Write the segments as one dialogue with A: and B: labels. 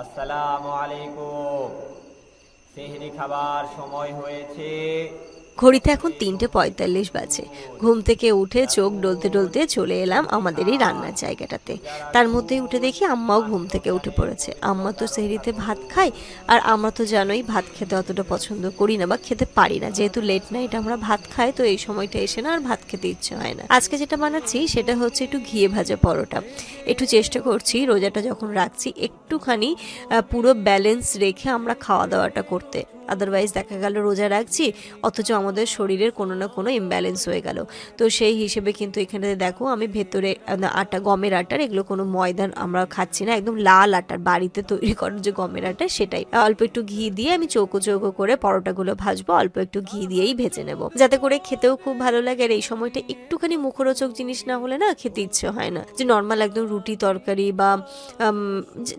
A: আসসালামু আলাইকুম। সেহরি খাবার সময় হয়েছে।
B: ঘড়িতে এখন 3:45 বাজে। ঘুম থেকে উঠে চোখ ডলতে ডলতে চলে এলাম আমাদের এই রান্নার জায়গাটাতে। তার মধ্যেই উঠে দেখি আম্মাও ঘুম থেকে উঠে পড়েছে। আম্মা তো সেহরিতে ভাত খায়, আর আমরা তো জানোই ভাত খেতে অতটা পছন্দ করি না বা খেতে পারি না, যেহেতু লেট নাইট আমরা ভাত খাই, তো এই সময়টা এসে না আর ভাত খেতে ইচ্ছে হয় না। আজকে যেটা বানাচ্ছি সেটা হচ্ছে একটু ঘিয়ে ভাজা পরোটা। একটু চেষ্টা করছি রোজাটা যখন রাখছি একটুখানি পুরো ব্যালেন্স রেখে আমরা খাওয়া দাওয়াটা করতে। আদারওয়াইজ দেখা গেল রোজা রাখছি অথচ আমাদের শরীরের কোনো না কোনো ইমব্যালেন্স হয়ে গেল। তো সেই হিসেবে কিন্তু এখানে দেখো আমি ভেতরে আটা, গমের আটার, এগুলো কোনো ময়দান আমরা খাচ্ছি না, একদম লাল আটার বাড়িতে তৈরি করার যে গমের আটা সেটাই। অল্প একটু ঘি দিয়ে আমি চৌকো চৌকো করে পরোটাগুলো ভাজবো, অল্প একটু ঘি দিয়েই ভেজে নেব, যাতে করে খেতেও খুব ভালো লাগে। আর এই সময়টা একটুখানি মুখরোচক জিনিস না হলে না খেতে ইচ্ছে হয় না, যে নর্মাল একদম রুটি তরকারি বা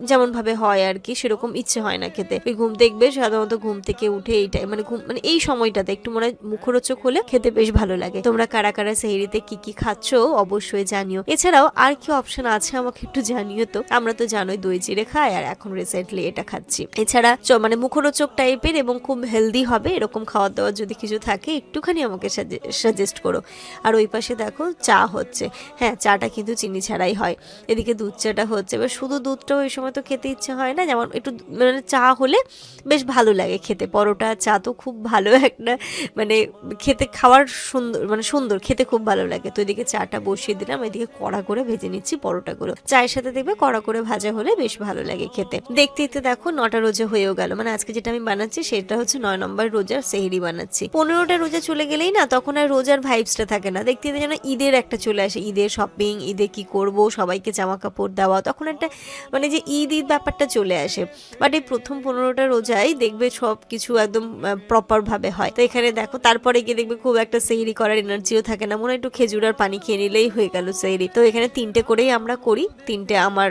B: যেমন ভাবে হয় আর কি, সেরকম ইচ্ছে হয় না খেতে। ওই ঘুম দেখবে সাধারণত ঘুম থেকে উঠে এইটাই মানে ঘুম মানে এই সময়টাতে একটু মনে হয় মুখরোচক হলে খেতে বেশ ভালো লাগে। তোমরা কারা কারা সেহরিতে কি কি খাচ্ছ অবশ্যই জানিও। এছাড়াও আর কি অপশন আছে আমাকে একটু জানিও। তো আমরা তো জানোই দই চিড়ে খাই, আর এখন রিসেন্টলি এটা খাচ্ছি। এছাড়া মানে মুখরোচক টাইপের এবং খুব হেলদি হবে এরকম খাওয়া দাওয়া যদি কিছু থাকে একটুখানি আমাকে সাজেস্ট করো। আর ওই পাশে দেখো চা হচ্ছে। হ্যাঁ, চাটা কিন্তু চিনি ছাড়াই হয়। এদিকে দুধ চাটা হচ্ছে। এবার শুধু দুধটাও এই সময় তো খেতে ইচ্ছে হয় না, যেমন একটু মানে চা হলে বেশ ভালো লাগে খেতে। পরোটা চা তো খুব ভালো একটা মানে খেতে, খাওয়ার সুন্দর, মানে সুন্দর খেতে খুব ভালো লাগে। তো এদিকে চাটা বসিয়ে দিলাম, এদিকে কড়া করে ভেজে নিচ্ছি পরোটাগুলো। চায়ের সাথে দেখবে কড়া করে ভাজা হলে বেশ ভালো লাগে খেতে। দেখতে দেখতে দেখো 9টা রোজা হয়েও গেল। মানে আজকে যেটা আমি বানাচ্ছি সেটা হচ্ছে 9 নম্বর রোজার সেহরি বানাচ্ছি। 15টা রোজা চলে গেলেই না তখন আর রোজার ভাইবসটা থাকে না। দেখতে দেখতে যেন ঈদের একটা চলে আসে, ঈদের শপিং, ঈদে কি করব, সবাইকে জামা কাপড় দেওয়া, তখন একটা মানে যে ঈদ ঈদ ব্যাপারটা চলে আসে। বাট এই প্রথম 15টা রোজায় দেখবে সব কিছু একদম প্রপার ভাবে হয়। তো এখানে দেখো তারপরে গিয়ে দেখবে খুব একটা সেহরি করার এনার্জিও থাকে না, মনে হয় একটু খেজুর আর পানি খেয়ে নিলেই হয়ে গেল সেহরি। তো এখানে 3টে করেই আমরা করি, 3টে আমার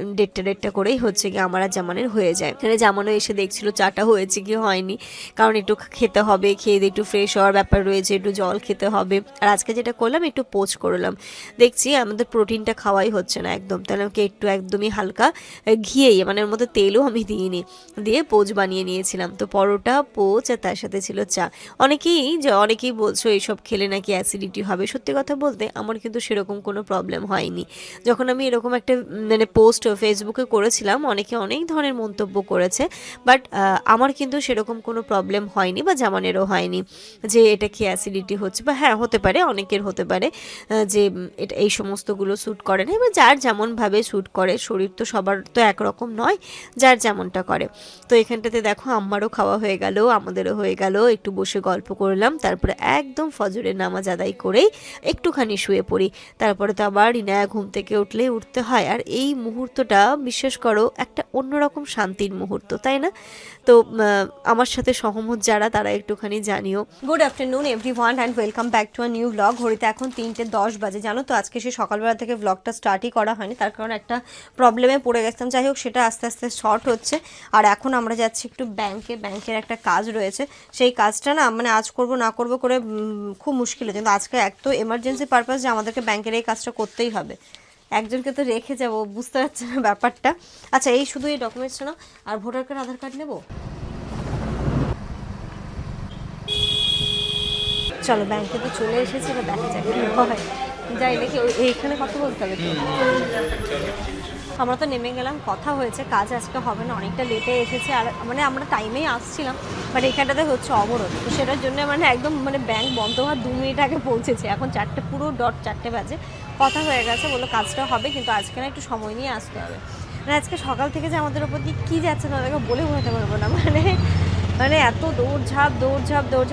B: 1.5টা করেই হচ্ছে কি আমার আর জামানের হয়ে যায়। এখানে জামানও এসে দেখছিল চাটা হয়েছে কি হয়নি, কারণ একটু খেতে হবে, খেয়ে দিয়ে একটু ফ্রেশ হওয়ার ব্যাপার রয়েছে, একটু জল খেতে হবে। আর আজকে যেটা করলাম একটু পোচ করলাম, দেখছি আমাদের প্রোটিনটা খাওয়াই হচ্ছে না একদম, তাহলে আমাকে একটু একদমই হালকা ঘিয়েই, মানে ওর মধ্যে তেলও আমি দিইনি, দিয়ে পোচ বানিয়ে নিয়েছিলাম। তো পরোটা, পোচ আর তার সাথে ছিল চা। অনেকেই বলছো এইসব খেলে নাকি অ্যাসিডিটি হবে। সত্যি কথা বলতে আমার কিন্তু সেরকম কোনো প্রবলেম হয়নি। যখন আমি এরকম একটা মানে পোস্ট ফেসবুকে করেছিলাম, অনেকে অনেক ধরনের মন্তব্য করেছে, বাট আমার কিন্তু সেরকম কোনো প্রবলেম হয়নি, বা জামানেরও হয়নি যে এটা কি অ্যাসিডিটি হচ্ছে, বা হ্যাঁ হতে পারে, অনেকের হতে পারে যে এটা এই সমস্তগুলো শ্যুট করে না। এবার যার যেমনভাবে শ্যুট করে, শরীর তো সবার তো একরকম নয়, যার যেমনটা করে। তো এখানটাতে দেখো আম্মারও খাওয়া হয়ে গেল, আমাদেরও হয়ে গেল, একটু বসে গল্প করলাম, তারপরে একদম ফজরের নামাজ আদায় করেই একটুখানি শুয়ে পড়ি। তারপরে তো আবার ইনায়া ঘুম থেকে উঠলেই উঠতে হয়, আর এই মুহূর্তটা বিশ্বাস করো একটা অন্যরকম শান্তির মুহূর্ত, তাই না? তো আমার সাথে সহমত যারা তারা একটুখানি জানিও। Good afternoon everyone and welcome back to a new blog. ঘড়িতে এখন 3:10 বাজে। জানো তো আজকে সে সকালবেলা থেকে ব্লগটা স্টার্টই করা হয়নি, তার কারণ একটা প্রবলেমে পড়ে গেছিলাম। যাই হোক, সেটা আস্তে আস্তে শর্ট হচ্ছে। আর এখন আমরা যাচ্ছি একটু ব্যাংকের একটা কাজ রয়েছে, সেই কাজটা না মানে আজ করব না করব করে খুব মুশকিল হচ্ছে। কিন্তু আজকে এক তো এমার্জেন্সি পারপাস যে আমাদেরকে ব্যাংকের এই কাজটা করতেই হবে, একজনকে তো রেখে যাবো, বুঝতে পারছি না ব্যাপারটা। আচ্ছা, এই শুধু এই ডকুমেন্টসটা না, আর ভোটার কার্ড, আধার কার্ড নেবো। চলো ব্যাংকে তো চলে এসেছি, এবার দেখা যাক কি হয়। যাই দেখি এইখানে কথা বলতে হবে তো। আমরা তো নেমে গেলাম, কথা হয়েছে, কাজ আজকে হবে না, অনেকটা লেটে এসেছে। আর মানে আমরা টাইমেই আসছিলাম, বাট এখানটাতে হচ্ছে অবরোধ, তো সেটার জন্য মানে একদম মানে ব্যাংক বন্ধ হওয়ার 2 মিনিট আগে পৌঁছেছে। এখন 4টে পুরো ডট 4টে বাজে, কথা হয়ে গেছে, বললো কাজটা হবে, কিন্তু আজকে না একটু সময় নিয়ে আসতে হবে। মানে আজকে সকাল থেকে যে আমাদের ওপর দিয়ে কী যাচ্ছে না ওদেরকে বলে বোঝাতে পারবো না। মানে মানে এত দৌড়ঝাঁপ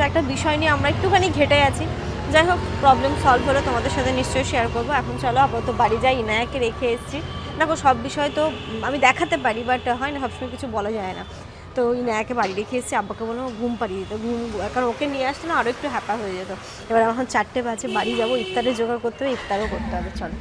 B: একটা বিষয় নিয়ে আমরা একটুখানি ঘেটে আছি। যাই হোক, প্রবলেম সলভ হলে তোমাদের সাথে নিশ্চয়ই শেয়ার করবো। এখন চলো আপাতত বাড়ি যাই, ইনায়াকে রেখে এসেছি। দেখো সব বিষয় তো আমি দেখাতে পারি, বাট হয় না, সবসময় কিছু বলা যায় না। তো ইনায়াকে বাড়ি রেখে এসেছি, আব্বাকে বললাম ঘুম পাড়িয়ে দিত, কারণ ওকে নিয়ে আসলে না আরও একটু হ্যাপা হয়ে যেত। এবার এখন 4টে বাজে, বাড়ি যাবো, ইফতারের জোগাড় করতে হবে, ইফতারও করতে হবে। চলো।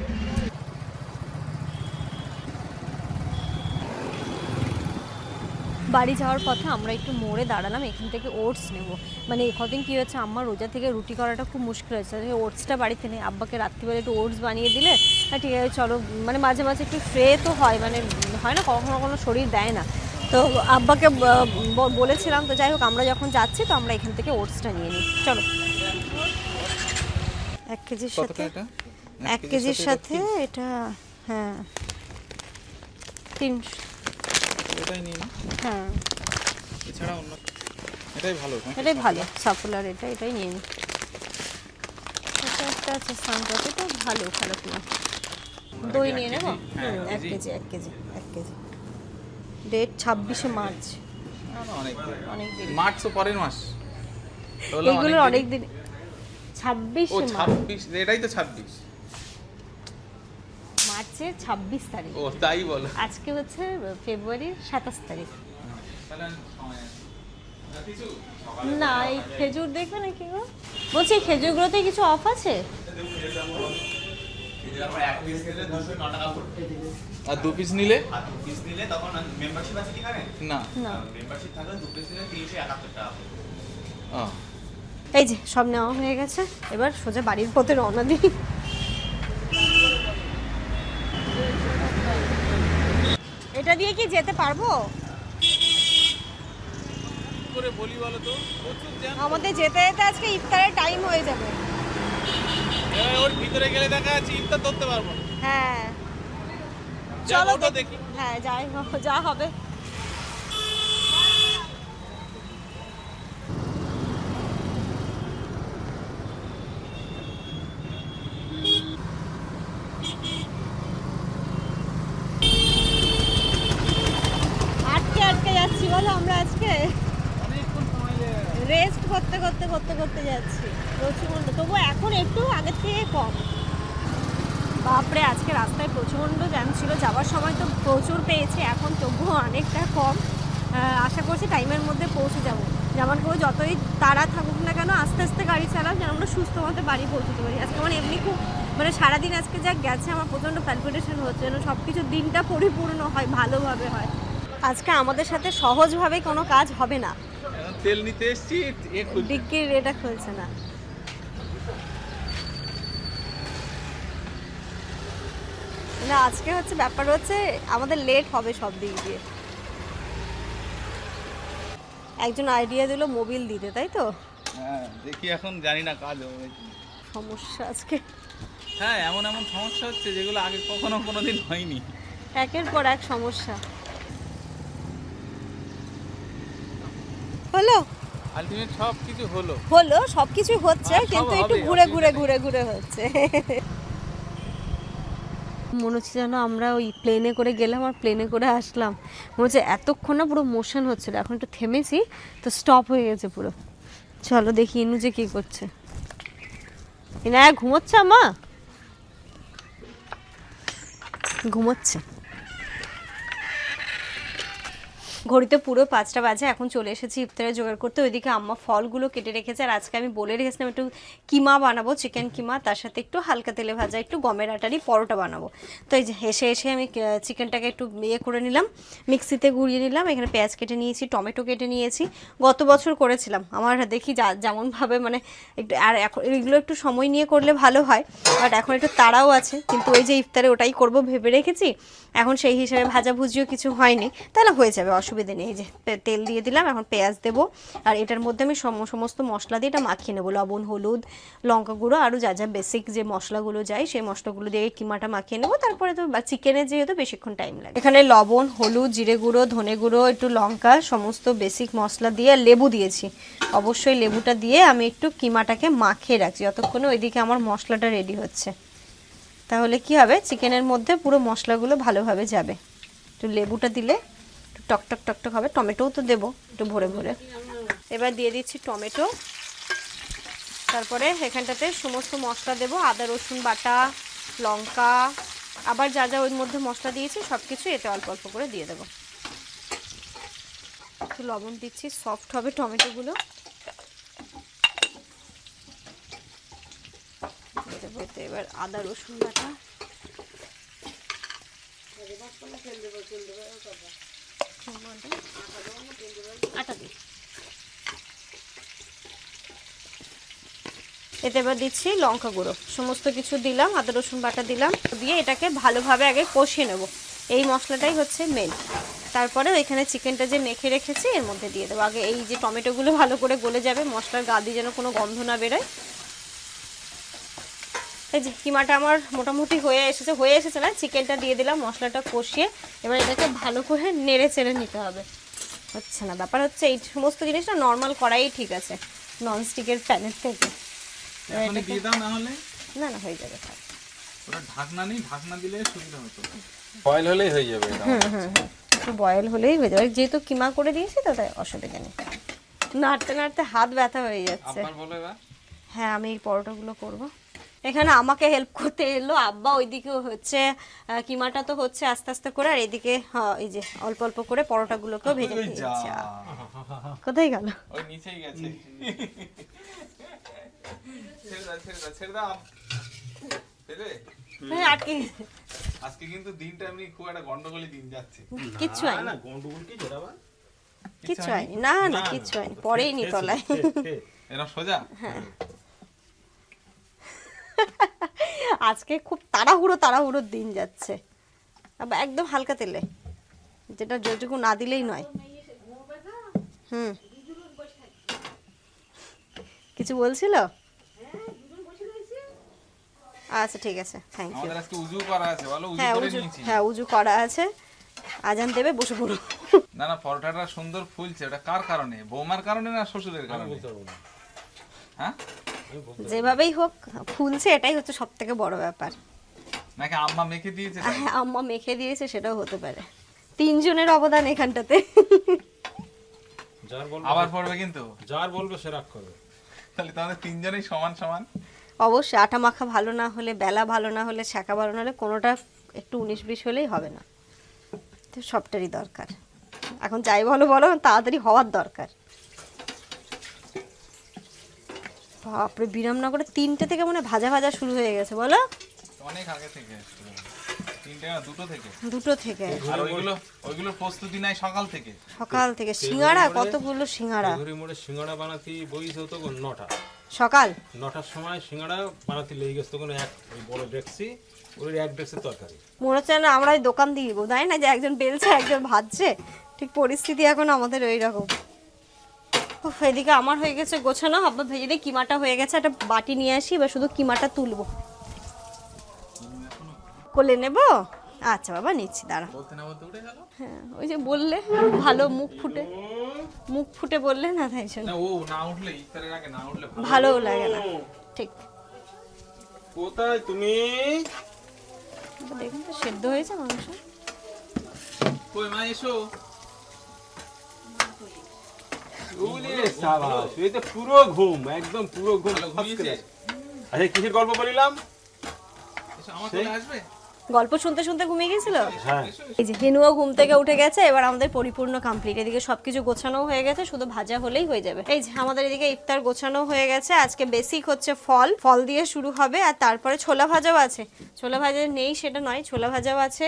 B: বাড়ি যাওয়ার পথে আমরা একটু মোড়ে দাঁড়ালাম, এখান থেকে ওটস নেব। মানে কদিন কী হচ্ছে, আমার রোজা থেকে রুটি করাটা খুব মুশকিল হয়েছে, ওটসটা বাড়িতে নেই। আব্বাকে রাত্রিবেলা একটু ওটস বানিয়ে দিলে ঠিক আছে চলো, মানে মাঝে মাঝে একটু ফ্রে তো হয়, মানে হয় না কখনো কখনো শরীর দেয় না। তো আব্বাকে বলেছিলাম, তো যাই হোক আমরা যখন যাচ্ছি তো আমরা এখান থেকে ওটসটা নিয়ে নিই। চলো। 1 কেজির সাথে 1 কেজির সাথে এটা, হ্যাঁ 300।
C: এটাই নিন।
B: হ্যাঁ
C: এছাড়া অন্য এটাই ভালো।
B: এটাই ভালো, সাফুলার এটাই নিয়ে নিই। এটা একটা আছে সানড্রপ, এটা ভালো, খারাপ না। দই নিয়ে নেব। 1 কেজি 1 কেজি 1 কেজি। ডেট 26শে মার্চ। অনেক দিন।
C: মার্চ তো পরের মাস।
B: এগুলো অনেক দিন। 26শে মার্চ।
C: 26, এটাই তো 26
B: মার্চের 26 তারিখ।
C: ও তাই বলো।
B: আজকে হচ্ছে ফেব্রুয়ারির 27 তারিখ।
C: তাহলে সময় আছে কিছু?
B: না, এই খেজুর দেখবে নাকি গো? বলছি এই খেজুরগুলোতে কিছু অফ আছে?
C: আর 2 পিস নিলে?
A: তখন মেম্বারশিপ আছে কি এখানে?
C: না
B: না,
A: মেম্বারশিপ থাকলে 2 পিস নিলে 371 টাকা।
B: এই যে সব নেওয়া হয়ে গেছে, এবার সোজা বাড়ির পথে রওনা দিই। এটা দিয়ে কি যেতে পারবো?
C: করে বলি বলো তো, প্রচুর জ্যাম।
B: আমাদের যেতে যেতে আজকে ইফতারের টাইম হয়ে যাবে।
C: এবার ওর ভিতরে গেলে দেখা যাচ্ছে ইফতার ধরতে পারবো না।
B: হ্যাঁ
C: চলো
B: চলো
C: দেখি।
B: হ্যাঁ যাই যা হবে। আটকে যাচ্ছি বলো আমরা আজকে।
C: অনেকক্ষণ সময় লেগে গেল।
B: রেস্ট করতে যাচ্ছি প্রচণ্ড, তবু এখন একটু আগের থেকে কম। বাপরে আজকে রাস্তায় প্রচণ্ড জ্যাম ছিল, যাওয়ার সময় তো প্রচুর পেয়েছি, এখন তবুও অনেকটা কম। আশা করছি টাইমের মধ্যে পৌঁছে যাব। যেমন করে যতই তাড়া থাকুক না কেন আস্তে আস্তে গাড়ি চালাম, যেন আমরা সুস্থ মতো বাড়ি পৌঁছতে পারি। আজকে মানে এমনি খুব, মানে সারাদিন আজকে যা গেছে আমার প্রচণ্ড প্যালপিটেশন হচ্ছে, যেন সব কিছু দিনটা পরিপূর্ণ হয়, ভালোভাবে হয়। আজকে আমাদের সাথে সহজভাবে কোনো কাজ হবে না।
C: এখন তেল নিতে এসেছি,
B: ডিক্কির এটা খুলছে না। না আজকে হচ্ছে ব্যাপার হচ্ছে আমাদের লেট হবে সব দিক দিয়ে। একজন আইডিয়া দিল মোবিল দিতে, তাই তো?
C: হ্যাঁ দেখি, এখন জানি না কাজ হবে কি।
B: সমস্যা আজকে।
C: হ্যাঁ এমন সমস্যা হচ্ছে যেগুলো আগে কখনো কোনোদিন হয়নি।
B: একের পর এক সমস্যা হলো।
C: আলটিমেট সব কিছু হলো
B: সবকিছু হচ্ছে,
C: আর সব
B: কিন্তু একটু
C: হবে,
B: ঘুরে হচ্ছে। মনে হচ্ছে যেন আমরা ওই প্লেনে করে গেলাম আর প্লেনে করে আসলাম। মনে হচ্ছে এতক্ষণ না পুরো মোশন হচ্ছিল, এখন একটু থেমেছি তো স্টপ হয়ে গেছে পুরো। চলো দেখি ইনু যে কি করছে। ইনায়া ঘুমোচ্ছে? মা ঘুমোচ্ছে। ঘড়িতে পুরো 5টা বাজে, এখন চলে এসেছি ইফতারে জোগাড় করতে। ওইদিকে আম্মা ফলগুলো কেটে রেখেছে, আর আজকে আমি বলে রেখেছিলাম একটু কিমা বানাবো, চিকেন কিমা, তার সাথে একটু হালকা তেলে ভাজা একটু গমের আটারই পরোটা বানাবো। তো এই যে এসে আমি চিকেনটাকে একটু করে নিলাম, মিক্সিতে ঘুরিয়ে নিলাম। এখানে পেঁয়াজ কেটে নিয়েছি, টমেটো কেটে নিয়েছি, গত বছর করেছিলাম। আমার দেখি যেমনভাবে মানে একটু, আর এখন এগুলো একটু সময় নিয়ে করলে ভালো হয়, বাট এখন একটু তাড়াও আছে, কিন্তু ওই যে ইফতারে ওটাই করব ভেবে রেখেছি। এখন সেই হিসাবে ভাজাভুজিও কিছু হয়নি, তাহলে হয়ে যাবে, অসুবিধা নেই। এই যে তেল দিয়ে দিলাম, এখন পেঁয়াজ দেবো, আর এটার মধ্যে আমি সমস্ত মশলা দিয়ে এটা মাখিয়ে নেবো। লবণ, হলুদ, লঙ্কা গুঁড়ো, আরও যা যা বেসিক যে মশলাগুলো যায় সেই মশলাগুলো দিয়ে কিমাটা মাখিয়ে নেবো। তারপরে তো চিকেনের যেহেতু বেশিক্ষণ টাইম লাগে। এখানে লবণ, হলুদ, জিরে গুঁড়ো, ধনে গুঁড়ো, একটু লঙ্কা, সমস্ত বেসিক মশলা দিয়ে লেবু দিয়েছি। অবশ্যই লেবুটা দিয়ে আমি একটু কিমাটাকে মাখিয়ে রাখছি যতক্ষণে ওইদিকে আমার মশলাটা রেডি হচ্ছে। তাহলে কি হবে, চিকেনের মধ্যে পুরো মশলাগুলো ভালোভাবে যাবে। একটু লেবুটা দিলে একটু টকটক হবে। টমেটোও তো দেবো একটু ভরে ভরে। এবার দিয়ে দিচ্ছি টমেটো, তারপরে এখানটাতে সমস্ত মশলা দেবো, আদা রসুন বাটা, লঙ্কা, আবার যা যা ওর মধ্যে মশলা দিয়েছি সব কিছু এতে অল্প অল্প করে দিয়ে দেবো। একটু লবণ দিচ্ছি, সফট হবে টমেটোগুলো। এবার আদা রসুন বাটা, আটা দিই। এতে এবার দিচ্ছি লঙ্কা গুঁড়ো, সমস্ত কিছু দিলাম, আদা রসুন বাটা দিলাম, দিয়ে এটাকে ভালোভাবে আগে কষিয়ে নেব। এই মশলাটাই হচ্ছে মেন। তারপরে ওইখানে চিকেনটা যে মেখে রেখেছি এর মধ্যে দিয়ে দেবো। আগে এই যে টমেটোগুলো ভালো করে গলে যাবে, মশলার গা দিয়ে যেন কোনো গন্ধ না বেরোয়। এই যে কিমাটা আমার মোটামুটি হয়ে এসেছে না, চিকেনটা দিয়ে দিলাম, মশলাটা কষিয়ে এবার এটাকে ভালো করে নেড়ে চেড়ে নিতে হবে। হচ্ছে না, ব্যাপার হচ্ছে এই সমস্ত জিনিসটা নর্মাল করাই ঠিক আছে, ননস্টিকের প্যানের থেকে।
C: এখনই দিয়ে দাও, না হলে
B: না না হয়ে যাবে, থাক।
C: ওটা ঢাকনা নেই, ঢাকনা দিলে সুবিধা হতো। বয়েল হলেই হয়ে যাবে এটা।
B: একটু বয়েল হলেই হয়ে যাবে, যেহেতু কিমা করে দিয়েছি তো তাই অসুবিধা নেই। নাড়তে নাড়তে হাত ব্যথা হয়ে যাচ্ছে।
C: আপনার বলো এবার।
B: হ্যাঁ, আমি এই পরোটাগুলো করব। এখানে আমাকে হেল্প করতে এলো আব্বা, ওইদিকে হচ্ছে কিমাটা তো হচ্ছে আস্তে আস্তে করে, আর এদিকে এই যে অল্প অল্প করে পরোটাগুলোকেও ভেজে দিয়েছে। কোথায় গেল?
C: ওই নিচেই গেছে। ছেড়ে দাও।
B: হ্যাঁ, আটকে গেছে।
C: আজকে কিন্তু দিনটা এমনি খুব একটা গন্ডগোলি দিন যাচ্ছে।
B: কিচ্ছু হয়নি,
D: না গন্ডগোল কি জোড়াবা?
B: কিচ্ছু হয়নি, না না কিচ্ছু হয়নি, পরেই নি তলায়।
C: এরকম সোজা।
B: হ্যাঁ, আজকে খুব তাড়াহুড়োর দিন যাচ্ছে। আবার একদম হালকা তেলে, যেটা যেটুকু না দিলেই নয়। কিছু বলছিল? আচ্ছা ঠিক আছে, থ্যাংক ইউ।
C: আমাদের আজকে উজু করা আছে, বলো উজু
B: হ্যাঁ
C: করে
B: উজু,
C: নিয়েছি।
B: হ্যাঁ উজু করা আছে, আজান দেবে, বসে পড়ো।
C: না না, পরোটাটা সুন্দর ফুলছে, ওটা কার কারণে? বৌমার কারণে না শ্বশুরের কারণে? হ্যাঁ,
B: যেভাবেই হোক ফুলছে, এটাই হচ্ছে সব থেকে বড় ব্যাপার।
C: নাকি আম্মা মেখে দিয়েছে তাই?
B: হ্যাঁ, আম্মা মেখে দিয়েছে, সেটাও হতে পারে। তিনজনের অবদান এখানটাতে।
D: যার বলবে
C: আবার পড়বে কিন্তু,
D: যার বলবে সে রাগ করবে।
C: তাহলে তোমাদের তিনজনেই সমান সমান।
B: অবশ্যই আটা মাখা ভালো না হলে, বেলা ভালো না হলে, শাঁকা ভালো না হলে, কোনোটা একটু 19-20 হলেই হবে না। তো সবটারই দরকার। এখন যাই বলো তাড়াতাড়ি হওয়ার দরকার। বাপরে, বিরামনগরে 3টে থেকে মনে হয় ভাজা শুরু হয়ে গেছে, বলো?
C: অনেক আগে থেকে, 3টে না 2টো থেকে।
B: 2টো থেকে।
C: আর ওইগুলো প্রস্তুতি নাই সকাল থেকে।
B: সকাল থেকে সিঙ্গাড়া, কতগুলো সিঙ্গাড়া।
D: ঘুরি মোড়ে সিঙ্গাড়া বানাতে বইছে তো 9টা।
B: সকাল
D: 9টার সময় সিঙ্গাড়া বানাতে লেগে গেছে, তখন ওই বড় ডেক্সি, ওই এক ডেক্সের তরকারি।
B: মনে হচ্ছে না আমরা ওই দোকান দিয়ে দিব, তাই না, যে একজন বেলছে একজন ভাজছে। ঠিক পরিস্থিতি এখন আমাদের ওই রকম। এদিকে আমার হয়ে গেছে গোছানো, আব্বা ভেজে দিয়ে কিমাটা হয়ে গেছে, একটা বাটি নিয়ে আসি, এবার শুধু কিমাটা তুলবো। কোলে নেব? আচ্ছা বাবা, নিচ্ছি, দাঁড়া।
C: বলতে না বলতে উঠে গেল।
B: হ্যাঁ, ওই যে বললে ভালো, মুখ ফুটে বললে না, তাই জন্য।
C: না, ও না উঠলে, ইফতারের আগে না উঠলে
B: ভালোও লাগে না, ঠিক।
D: কোথায় তুমি?
B: দেখুন তো সেদ্ধ হয়েছে মাংস।
C: কই মা, এসো।
D: পুরো ঘুম, একদম পুরো ঘুম।
C: ঘুমিয়েছে।
D: আচ্ছা, কিসের গল্প বলিলাম?
C: এসো, আমার কোলে আসবে।
B: গল্প শুনতে শুনতে ঘুমিয়ে গেছিল।
D: হ্যাঁ,
B: এই যে হেনুও ঘুম থেকে উঠে গেছে, এবার আমাদের পরিপূর্ণ কমপ্লিট। এদিকে সবকিছু গোছানো হয়ে গেছে, শুধু ভাজা হলেই হয়ে যাবে। এই যে আমাদের এদিকে ইফতার গোছানো হয়ে গেছে। আজকে বেসিক হচ্ছে ফল দিয়ে শুরু হবে, আর তারপরে ছোলা ভাজাও আছে। ছোলা ভাজা নেই সেটা নয়, ছোলা ভাজাও আছে,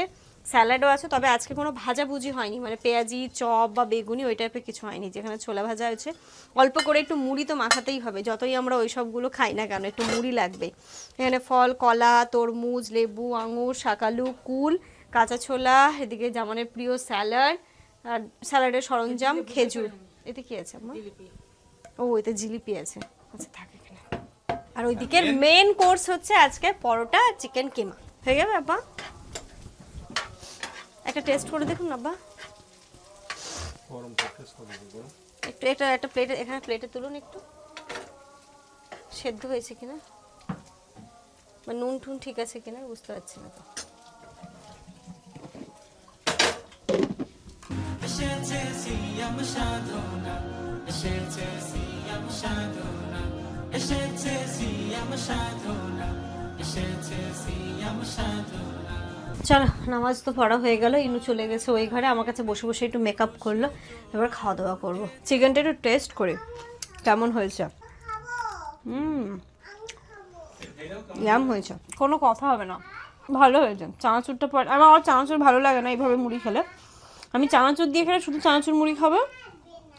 B: স্যালাডও আছে। তবে আজকে কোনো ভাজাভুজি হয়নি, মানে পেঁয়াজি, চপ বা বেগুনি ওই টাইপের কিছু হয়নি। যেখানে ছোলা ভাজা হয়েছে, অল্প করে একটু মুড়ি তো মাখাতেই হবে, যতই আমরা ওই সবগুলো খাই না কেন, একটু মুড়ি লাগবে। এখানে ফল, কলা, তরমুজ, লেবু, আঙুর, শাকালু, কুল, কাঁচা ছোলা, এদিকে জামানের প্রিয় স্যালাড, আর স্যালাডের সরঞ্জাম, খেজুর। এতে কি আছে আমার? ও, এতে জিলিপি আছে। আচ্ছা, থাক এখানে। আর ওইদিকে মেন কোর্স হচ্ছে আজকে পরোটা, চিকেন কিমা। হয়ে যাবে আপা? একটা টেস্ট করে দেখুন না বা, একটু একটা প্লেটে, এখানে প্লেটে তুলুন, একটু সেদ্ধ হয়েছে কিনা বা নুন টুন ঠিক আছে কিনা বুঝতে পারছি না তো। চলো, নামাজ তো পড়া হয়ে গেল, ইনু চলে গেছে ওই ঘরে, আমার কাছে বসে বসে একটু মেকআপ করলো। এবার খাওয়া দাওয়া করবো। চিকেনটা একটু টেস্ট করি কেমন হয়েছে। ইয়াম হয়েছে, কোনো কথা হবে না, ভালো হয়েছে। চানাচুরটা পর আমার চানাচুর ভালো লাগে না এইভাবে মুড়ি খেলে,
E: আমি চানাচুর দিয়ে খেলে শুধু চানাচুর মুড়ি খাবো,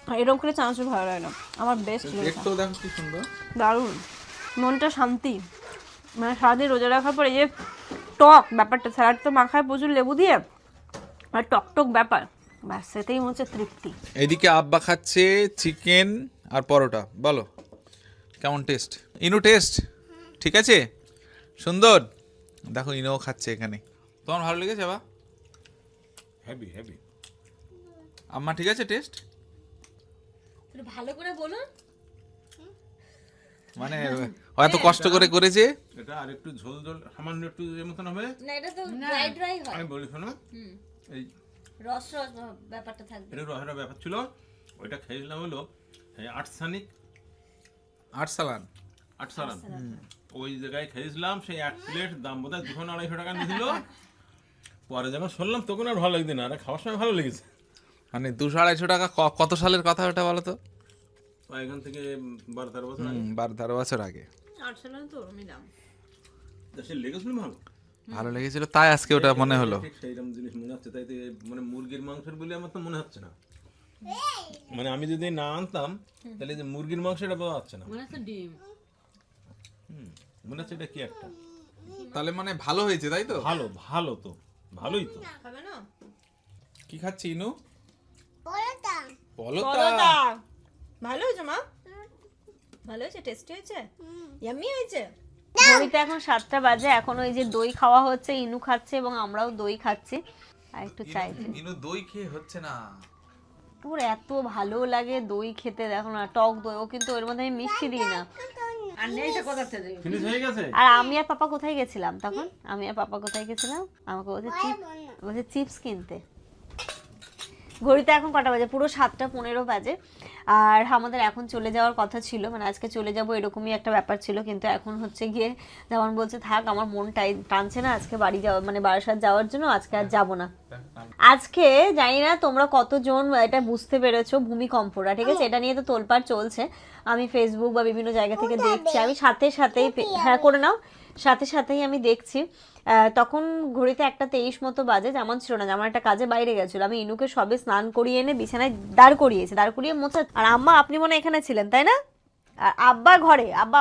E: আর এরকম করে চানাচুর ভালো লাগে না। আমার বেস্ট
C: দেখতেও দেখো কি সুন্দর।
E: দারুণ, মনটা শান্তি। মানে সারাদিন রোজা রাখার পর এই যে টক ব্যাপারটা, স্যালাড তো মাখায় প্রচুর লেবু দিয়ে, আর টক টক ব্যাপার, ব্যাস সেটাই হচ্ছে তৃপ্তি।
C: এদিকে আব্বা খাচ্ছে চিকেন আর পরোটা। বলো কেমন টেস্ট? ইনু টেস্ট ঠিক আছে? সুন্দর। দেখো ইনুও খাচ্ছে এখানে। তোমার ভালো লেগেছে বা?
D: Heavy heavy.
C: আম্মা ঠিক আছে টেস্ট?
B: ভালো করে বলুন।
C: মানে ও এত কষ্ট করে করেছে।
D: এটা আর একটু ঝোল ঝোল সামান্য একটু এর মতন হবে।
B: না এটা তো ড্রাই ড্রাই হয়,
D: আমি বলি শোনো, এই
B: রস রস ব্যাপারটা থাকবে।
D: এটা রসের ব্যাপার ছিল। ওইটা খেয়েছিলাম হলো এই আটসানিক
C: আর্সালান।
D: আটসালান, ওই জায়গায় খেয়েছিলাম। সেই এক প্লেট দাম বোধ হয় 200-250 টাকা নিয়েছিল। পরে যখন শুনলাম তখন আর ভালো লাগছে না, আর খাওয়ার সময় ভালো লেগেছে।
C: মানে 200-250 টাকা কত সালের কথা ওটা বলো তো?
D: এখান থেকে 12-13 বছর আগে।
C: 12-13 বছর আগে।
E: আর্সেনাল তো ওরমই দাম।
D: সে লেগেছিল ভালো,
C: ভালো লেগেছিল তাই আজকে ওটা মনে হলো।
D: ঠিক সেইরকম জিনিস মনে হচ্ছে। তাই তো মানে মুরগির মাংসের বলে আমার তো মনে হচ্ছে না। মানে আমি যদি না আনতাম তাহলে যে মুরগির মাংসটা পাওয়া যাচ্ছে না,
E: মনে হচ্ছে ডিম।
D: মনে হচ্ছে এটা কি একটা।
C: তাহলে মানে ভালো হয়েছে তাই তো?
D: ভালো ভালো তো, ভালোই তো।
E: খাবে না?
C: কি খাচ্ছি ইনু?
B: পরোটা।
C: পরোটা।
E: ভালো হয়েছে মা? ভালো হয়েছে? টেস্টি হয়েছে? ইয়াম্মি হয়েছে? ঘড়িতে এখন 7টা বাজে, এখন ওই যে দই খাওয়া হচ্ছে, ইনু খাচ্ছে এবং আমরাও দই খাচ্ছি আর একটু চাইছি।
C: ইনু দই খেয়ে হচ্ছে না।
E: ওর এত ভালো লাগে দই খেতে, দেখো না টক দই, ও কিন্তু ওর মধ্যে আমি মিষ্টি দিই না।
D: ফিনিশ হয়ে গেছে।
E: আর আমি আর পাপা কোথায় গেছিলাম তখন? আমাকে বলছে চিপস কিনতে। ঘড়িতে এখন কটা বাজে? পুরো 7টা 15 বাজে। আর আমাদের এখন চলে যাওয়ার কথা ছিল, মানে আজকে চলে যাব এরকমই একটা ব্যাপার ছিল, কিন্তু এখন হচ্ছে গিয়ে যেমন বলছে থাক, আমার মন টানছে না আজকে বাড়ি যাওয়া, মানে বারাসাত যাওয়ার জন্য আজকে আর যাব না। আজকে জানি না তোমরা কতজন এটা বুঝতে পেরেছো, ভূমিকম্পটা, ঠিক আছে, এটা নিয়ে তো তোলপাড় চলছে। আমি ফেসবুক বা বিভিন্ন জায়গা থেকে দেখছি, আমি সাথে সাথেই হ্যাঁ করে নাও, সাথে সাথেই আমি দেখছি। তখন ঘড়িতে 1:23 মতো বাজে, যেমন ছিল না, যেমন একটা কাজে বাইরে গেছিল। আমি ইনুকে সবে স্নান করিয়ে এনে বিছানায় দাঁড় করিয়ে মোছা। আর আম্মা আপনি মনে এখানে ছিলেন তাই না? আর আব্বা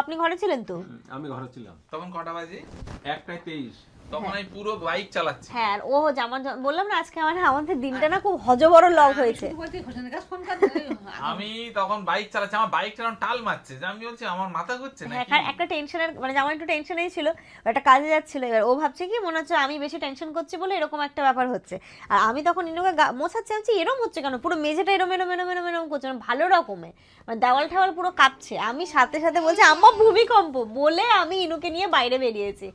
E: আপনি ঘরে ছিলেন তো?
D: আমি ঘরে ছিলাম।
C: তখন কটা বাজে?
D: 1:23।
C: তখন আমি পুরো বাইক চালাচ্ছি।
E: হ্যাঁ, আর ও যেমন বললাম না আজকে আমাদের দিনটা না খুব হজবড় লগ হয়েছে।
C: আমি তখন বাইক চালাচ্ছি, আমার বাইক চালানো টাল মারছে, যে আমি বলছি আমার মাথা ঘুরছে না।
E: হ্যাঁ, একটা টেনশনের, মানে যেমন একটু টেনশনেই ছিল, একটা কাজে যাচ্ছিল। এবার ও ভাবছে কি মনে হচ্ছে আমি বেশি টেনশন করছি বলে এরকম একটা ব্যাপার হচ্ছে। আর আমি তখন ইনুকে মোছাচ্ছি, আমি এরম হচ্ছে কেন, পুরো মেঝেটা এরম করছে, মানে ভালো রকমের, মানে দেওয়াল ঠাওয়াল পুরো কাঁপছে। আমি সাথে সাথে বলছি আম্মা ভূমিকম্প, বলে আমি ইনুকে নিয়ে বাইরে বেরিয়েছি,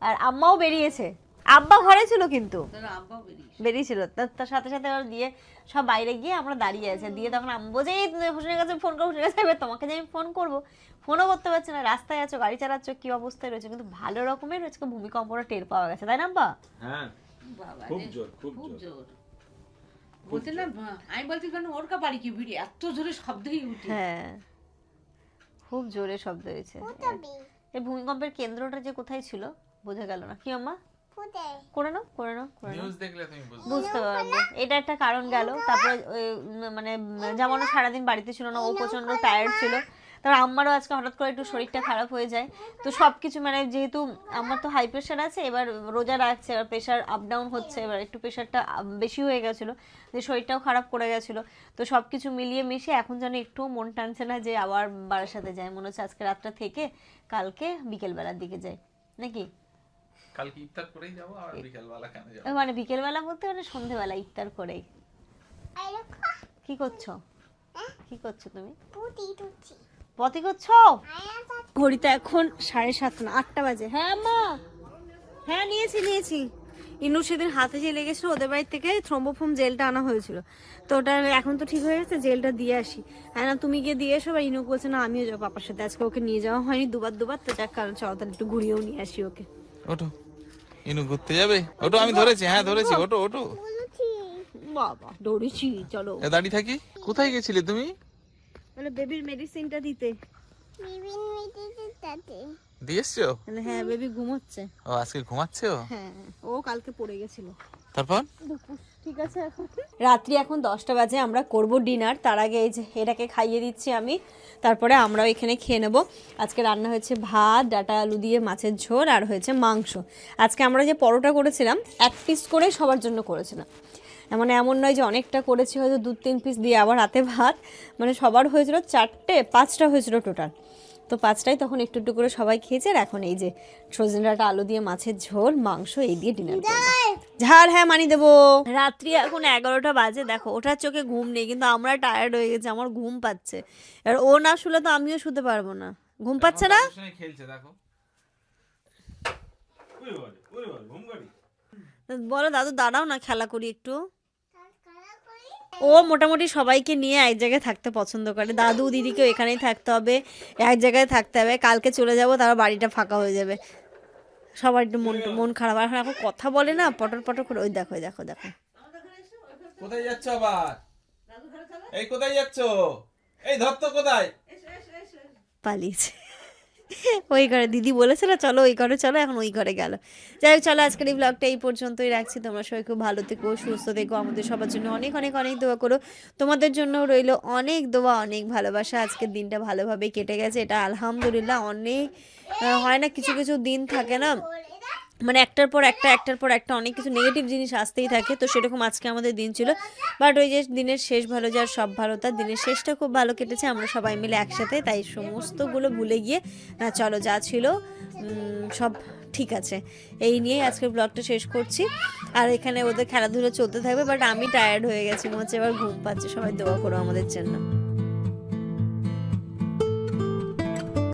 E: আর আম্মাও বেরিয়েছে। আব্বা ঘরে ছিল কিন্তু বেরিয়েছিল, তার সাথে সাথে আবার দিয়ে সব বাইরে গিয়ে আমরা দাঁড়িয়ে আছে। দিয়ে তখন আম্মু বলছে এই হোসেনের কাছে ফোন করো, হোসেনের কাছে, এবার তোমাকে যে আমি ফোন করবো, ফোনও করতে পারছি না, রাস্তায় আছো, গাড়ি চালাচ্ছ, কি অবস্থায় রয়েছে। কিন্তু ভালো রকমের আজকে ভূমিকম্পটা টের পাওয়া গেছে, তাই না আব্বা?
D: হ্যাঁ, খুব জোর, খুব জোর।
F: বলছিলাম আমি বলছি কেন ওর বাড়ি কি ভিড়, এত জোরে শব্দই উঠে।
E: হ্যাঁ, খুব জোরে শব্দ হয়েছে। এই ভূমিকম্পের কেন্দ্রটা যে কোথায় ছিল বোঝা গেল না। কি আম্মা? করে নাও
C: নিউজ দেখলে তুমি
E: বুঝতে পারবে। এটা একটা কারণ গেল। তারপরে মানে যেমন সারাদিন বাড়িতে ছিল না, ও প্রচন্ড টায়ার্ড ছিল। তারপর আম্মারও আজকে হঠাৎ করে একটু শরীরটা খারাপ হয়ে যায়। তো সবকিছু মানে যেহেতু আমার তো হাই প্রেশার আছে, এবার রোজা রাখছে, এবার প্রেশার আপ ডাউন হচ্ছে, এবার একটু প্রেশারটা বেশি হয়ে গেছিলো, যে শরীরটাও খারাপ করে গেছিলো। তো সব কিছু মিলিয়ে মিশিয়ে এখন যেন একটুও মন টানছে না যে আবার বারাসাতে যায়। মনে হচ্ছে আজকে রাতটা থেকে কালকে বিকেলবেলার দিকে যায় নাকি।
C: কালকে ইফতার করেই যাবো, আর বিকেলবেলা কেন যাবো?
E: মানে বিকেলবেলা বলতে মানে সন্ধ্যেবেলা ইফতার করেই। কি করছো তুমি? পতি করছো? ঘড়িতে এখন 7:30 না 8টা বাজে। হ্যাঁ মা, হ্যাঁ নিয়েছি। ইনু সেদিন হাতে যে লেগেছিল, ওদের বাড়ি থেকে থ্রম্বোফোম জেলটা আনা হয়েছিল, তো ওটা এখন তো ঠিক হয়ে গেছে, জেলটা দিয়ে আসি। হ্যাঁ না, তুমি গিয়ে দিয়ে এসো। বা ইনু বলছে না আমিও যাবো পাপার সাথে, আজকে ওকে নিয়ে যাওয়া হয়নি দুবার, তো যাক কারণ চলো তাহলে একটু ঘুরিয়েও নিয়ে আসি ওকে।
C: ওঠো, ইনু ঘুরতে যাবে। ওঠো, আমি ধরেছি, হ্যাঁ ধরেছি, ওঠো।
E: বাবা দৌড়েছি, চলো।
C: দাঁড়িয়ে থাকি। কোথায় গেছিলে তুমি?
E: মানে বেবির মেডিসিনটা দিতে।
C: দিয়ে এসছো?
E: হ্যাঁ, বেবি ঘুমোচ্ছে।
C: ও আজকে ঘুমাচ্ছে?
E: হ্যাঁ, ও কালকে পড়ে গেছিল।
C: তারপর
E: ঠিক আছে এখন রাত্রি এখন 10টা বাজে, আমরা করব ডিনার। তার আগে এই যে এটাকে খাইয়ে দিচ্ছি আমি, তারপরে আমরাও এখানে খেয়ে নেব। আজকে রান্না হয়েছে ভাত, ডাটা আলু দিয়ে মাছের ঝোল, আর হয়েছে মাংস। আজকে আমরা যে পরোটা করেছিলাম 1 পিস করে সবার জন্য করেছিলাম, মানে এমন নয় যে অনেকটা করেছি, হয়তো 2-3 পিস দিয়ে। আবার রাতে ভাত, মানে সবার হয়েছিল 5টা হয়েছিল টোটাল, তো 5টাই তখন একটু একটু করে সবাই খেয়েছে। আর এখন এই যে সজনে ডাঁটা আলু দিয়ে মাছের ঝোল, মাংস, এই দিয়ে ডিনার করবো। ঝাল, হ্যাঁ মানি দেবো। রাত্রি এখন 11টা বাজে, দেখো ওটার চোখে ঘুম নেই, কিন্তু আমরা টায়ার্ড হয়ে গেছি, আমার ঘুম পাচ্ছে। আর ও না শুলে তো আমিও শুতে পারবো না। ঘুম পাচ্ছে না?
C: খেলছে দেখো।
E: বলো দাদু দাঁড়াও না, খেলা করি একটু। ও মোটামুটি সবাইকে নিয়ে এক জায়গায় থাকতে পছন্দ করে। দাদু দিদিকেও এখানেই থাকতে হবে, এক জায়গায় থাকতে হবে। কালকে চলে যাব, তারপর বাড়িটা ফাঁকা হয়ে যাবে। সবার একটু মন খারাপ। আর এখন কথা বলে না, পটর পটর করে। ওই দেখো দেখো দেখো,
C: কোথায় যাচ্ছ আবার? এই কোথায় যাচ্ছ? এই ধরতো কোথায়?
E: পালিয়েছে ওই ঘরে। দিদি বলেছিল চলো ওই ঘরে চলো, এখন ওই ঘরে গেল। যাই হোক, চলো আজকের এই ব্লগটা এই পর্যন্তই রাখছি। তোমরা সবাই খুব ভালো থেকো, সুস্থ থেকো, আমাদের সবার জন্য অনেক অনেক অনেক দোয়া করো। তোমাদের জন্য রইলো অনেক দোয়া, অনেক ভালোবাসা। আজকের দিনটা ভালোভাবে কেটে গেছে, এটা আলহামদুলিল্লাহ। অনেক হয় না, কিছু কিছু দিন থাকে না, মানে একটার পর একটা অনেক কিছু নেগেটিভ জিনিস আসতেই থাকে। তো সেরকম আজকে আমাদের দিন ছিল, বাট ওই যে দিনের শেষ ভালো যার সব ভালো তার, দিনের শেষটা খুব ভালো কেটেছে। আমরা সবাই মিলে একসাথে, তাই সমস্তগুলো ভুলে গিয়ে চলো যা ছিল সব ঠিক আছে, এই নিয়েই আজকের ব্লগটা শেষ করছি। আর এখানে ওদের খেলাধুলো চলতে থাকবে, বাট আমি টায়ার্ড হয়ে গেছি, মনে হচ্ছে এবার ঘুম পাচ্ছে। সবাই দোয়া করো আমাদের জন্য।